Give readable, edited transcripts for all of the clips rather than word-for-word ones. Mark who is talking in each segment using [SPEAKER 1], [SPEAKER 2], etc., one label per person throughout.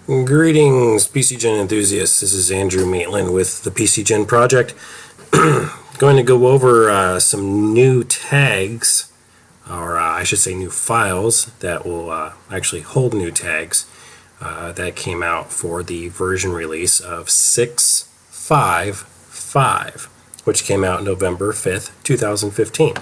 [SPEAKER 1] Greetings, PCGen enthusiasts. This is Andrew Maitland with the PCGen project. Going to go over some new tags, or I should say new files that will actually hold new tags that came out for the version release of 6.5.5, which came out November 5th, 2015.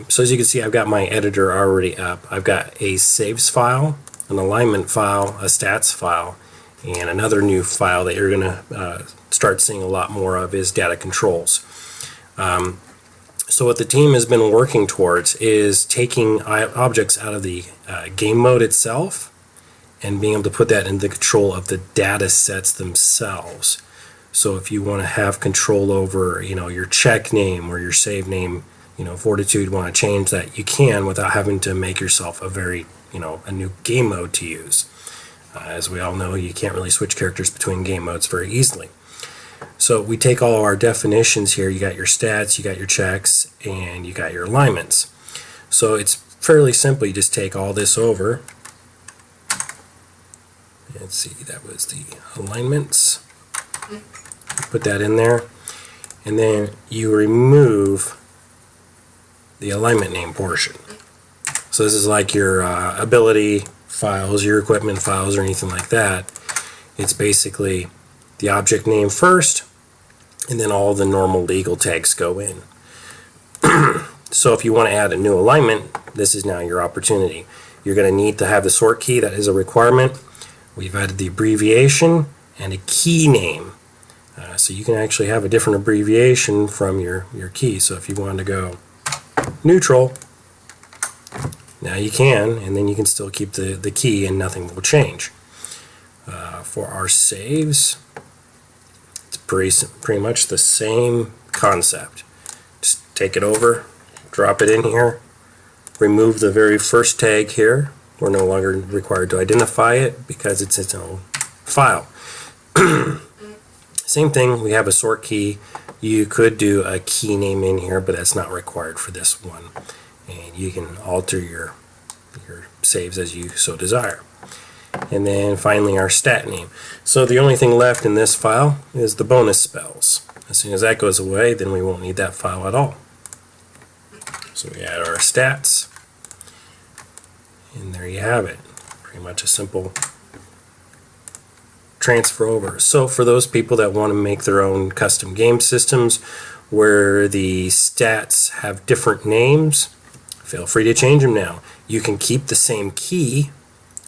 [SPEAKER 1] So as you can see, I've got my editor already up. I've got a saves file, an alignment file, a stats file, and another new file that you're going to start seeing a lot more of is data controls. So what the team has been working towards is taking objects out of the game mode itself and being able to put that in the control of the data sets themselves. So if you want to have control over, your check name or your save name, Fortitude, want to change that, you can without having to make yourself a new game mode to use. As we all know, you can't really switch characters between game modes very easily. So we take all our definitions here. You got your stats, you got your checks, and you got your alignments. So it's fairly simple. You just take all this over. Let's see, that was the alignments. Put that in there. And then you remove the alignment name portion. So this is like your ability files, your equipment files, or anything like that. It's basically the object name first, and then all the normal legal tags go in. So if you want to add a new alignment, this is now your opportunity. You're going to need to have the sort key. That is a requirement. We've added the abbreviation and a key name. So you can actually have a different abbreviation from your key. So if you wanted to go neutral, now you can, and then you can still keep the key and nothing will change. For our saves, it's pretty much the same concept. Just take it over, drop it in here, remove the very first tag here. We're no longer required to identify it because it's its own file. Same thing, we have a sort key. You could do a key name in here, but that's not required for this one. And you can alter your saves as you so desire. And then finally our stat name. So the only thing left in this file is the bonus spells. As soon as that goes away, then we won't need that file at all. So we add our stats, and there you have it. Pretty much a simple transfer over. So for those people that want to make their own custom game systems where the stats have different names, feel free to change them now. You can keep the same key,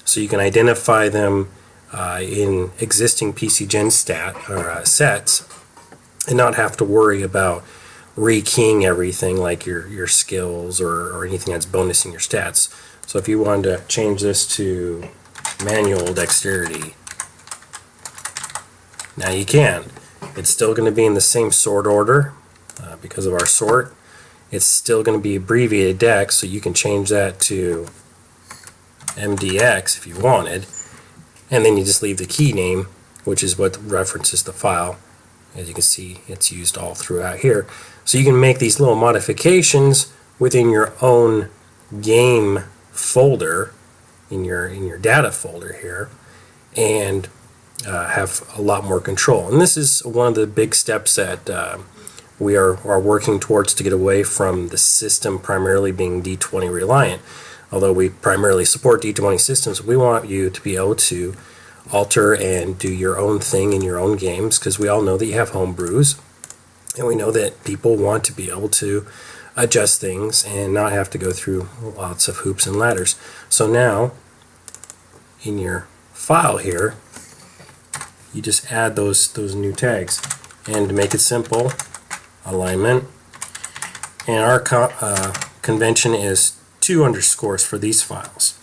[SPEAKER 1] so you can identify them in existing PCGen sets and not have to worry about rekeying everything like your skills or anything that's bonusing your stats. So if you wanted to change this to manual dexterity, now you can. It's still going to be in the same sort order because of our sort. It's still going to be abbreviated dex, so you can change that to MDX if you wanted, and then you just leave the key name, which is what references the file. As you can see, it's used all throughout here. So you can make these little modifications within your own game folder, in your data folder here, and have a lot more control. And this is one of the big steps that we are working towards to get away from the system primarily being D20 reliant. Although we primarily support D20 systems, we want you to be able to alter and do your own thing in your own games, because we all know that you have homebrews, and we know that people want to be able to adjust things and not have to go through lots of hoops and ladders. So now, in your file here, you just add those new tags. And to make it simple, alignment, and our convention is 2 underscores for these files,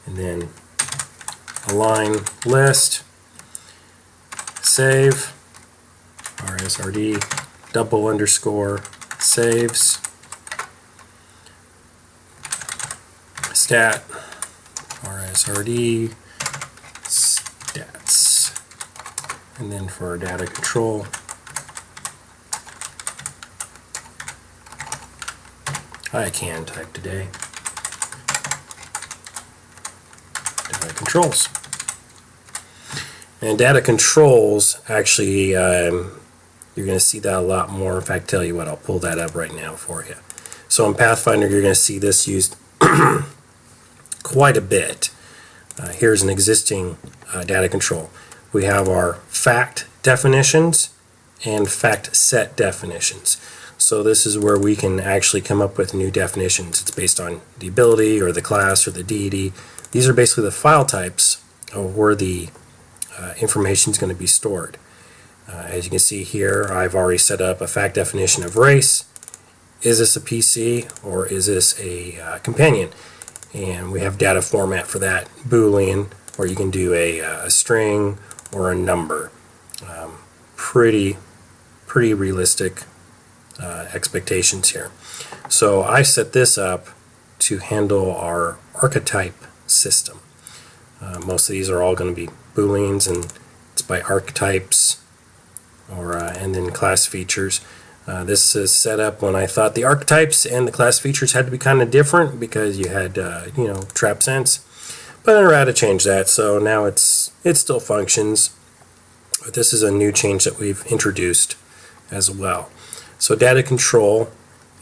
[SPEAKER 1] and then align list, save, rsrd, double underscore, saves, stat, rsrd, stats, and then for our data control, I can type today. Data controls. And data controls, actually, you're going to see that a lot more. In fact, tell you what, I'll pull that up right now for you. So in Pathfinder, you're going to see this used quite a bit. Here's an existing data control. We have our fact definitions and fact set definitions. So this is where we can actually come up with new definitions. It's based on the ability or the class or the deity. These are basically the file types of where the information is going to be stored. As you can see here, I've already set up a fact definition of race. Is this a PC or is this a companion? And we have data format for that, Boolean, or you can do a string or a number. Pretty realistic expectations here. So I set this up to handle our archetype system. Most of these are all going to be Booleans, and it's by archetypes, or and then class features. This is set up when I thought the archetypes and the class features had to be kind of different because you had trap sense, but I know how to change that. So now it still functions, but this is a new change that we've introduced as well. So data control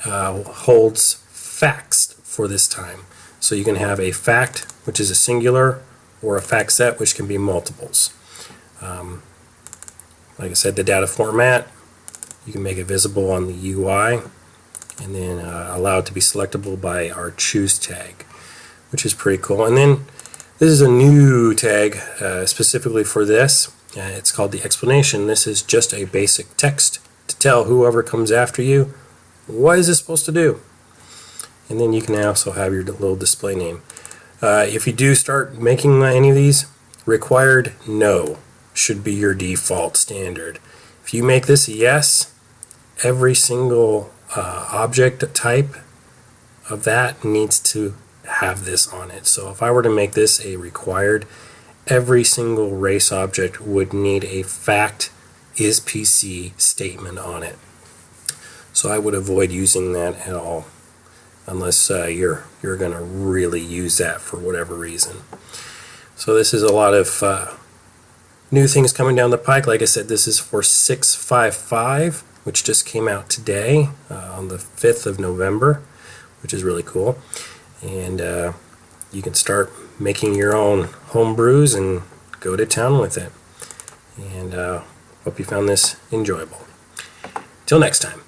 [SPEAKER 1] holds facts for this time. So you can have a fact, which is a singular, or a fact set, which can be multiples. Like I said, the data format, you can make it visible on the UI, and then allow it to be selectable by our choose tag, which is pretty cool. And then this is a new tag specifically for this. It's called the explanation. This is just a basic text to tell whoever comes after you, what is this supposed to do? And then you can also have your little display name. If you do start making any of these, required no should be your default standard. If you make this a yes, every single object type of that needs to have this on it. So if I were to make this a required, every single race object would need a fact is PC statement on it. So I would avoid using that at all, unless you're going to really use that for whatever reason. So this is a lot of new things coming down the pike. Like I said, this is for 6.5.5, which just came out today on the 5th of November, which is really cool. And you can start making your own home brews and go to town with it. And hope you found this enjoyable. Till next time.